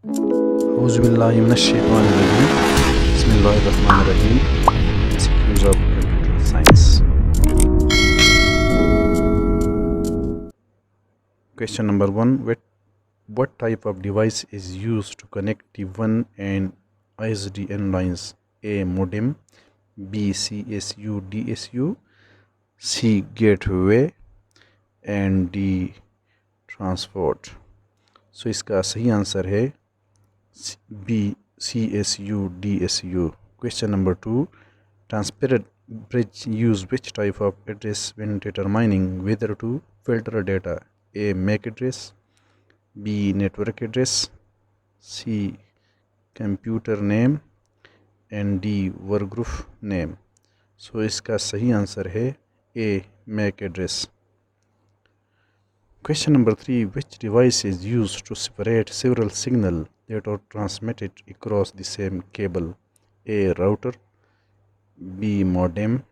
Auzubillahi minash-shaytanir-rajim. Bismillahir-rahmanir-rahim. MCQS of Computer Science. Question number 1. What type of device is used to connect T1 and ISDN lines? A. Modem. B. CSU DSU. C. Gateway. And D. Transport. So इसका सही answer है B. CSU DSU. Question number 2. Transparent bridge use which type of address when determining whether to filter data? A. MAC address. B. Network address. C. Computer name. And D. workgroup name. So इसका सही answer है A. MAC address. Question number 3. Which device is used to separate several signals that are transmitted across the same cable? A. Router. B. Modem.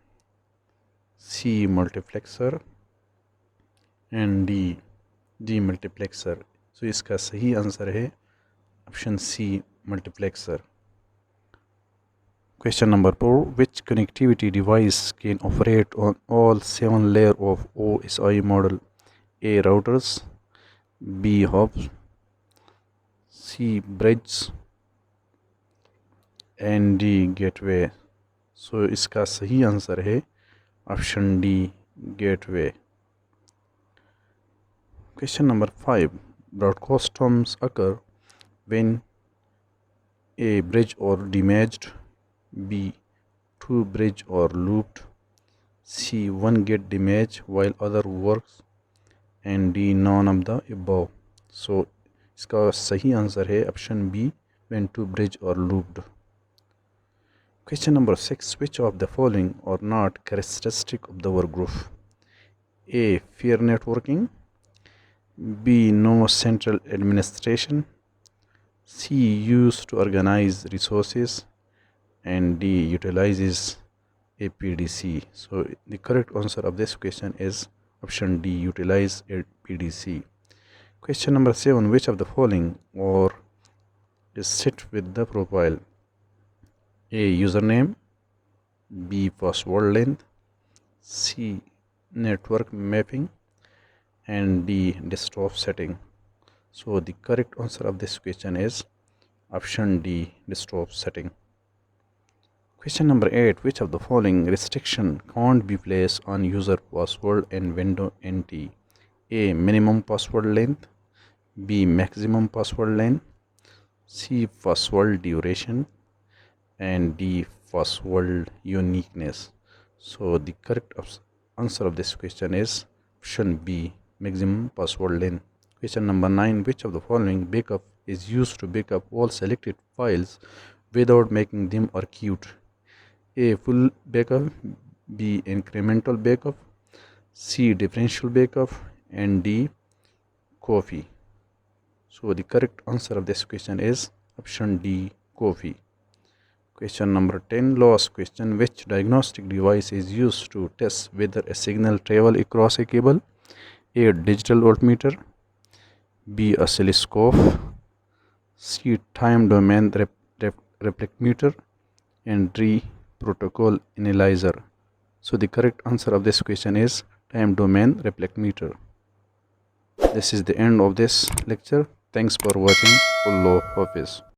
C. Multiplexer. And D. Demultiplexer. So इसका सही answer है option C. Multiplexer. Question number 4. Which connectivity device can operate on all 7 layers of OSI model? A. Routers. B. Hubs. C. Bridges. And D. Gateway. So इसका सही answer है option D. Gateway. Question number 5. Broadcast terms occur when A. Bridge or damaged. B. Two bridge or looped. C. One get damaged while other works. And D. None of the above. So इसका सही answer है option B. When two bridge or looped. Question number 6. Which of the following are not characteristic of the workgroup? A. Fair networking. B. No central administration. C. Used to organize resources. And D. Utilizes a PDC. So the correct answer of this question is option D. Utilize a PDC. Question number 7. Which of the following or is set with the profile? A. Username. B. Password length. C. Network mapping. And D. Desktop setting. So the correct answer of this question is option D. Desktop setting. Question number 8. Which of the following restriction can't be placed on user password and window NT? A. Minimum password length. B. Maximum password length. C. Password duration. And D. Password uniqueness. So the correct answer of this question is option B. Maximum password length. Question number 9. Which of the following backup is used to backup all selected files without making them archived? A. Full backup. B. Incremental backup. C. Differential backup. And D. Copy. So the correct answer of this question is option D. Copy. Question number 10. Last question. Which diagnostic device is used to test whether a signal travels across a cable? A. Digital voltmeter. B. Oscilloscope. C. Time domain reflectmeter. And D. Protocol analyzer. So the correct answer of this question is time domain reflectmeter. This is the end of this lecture. Thanks for watching. Allah Hafiz.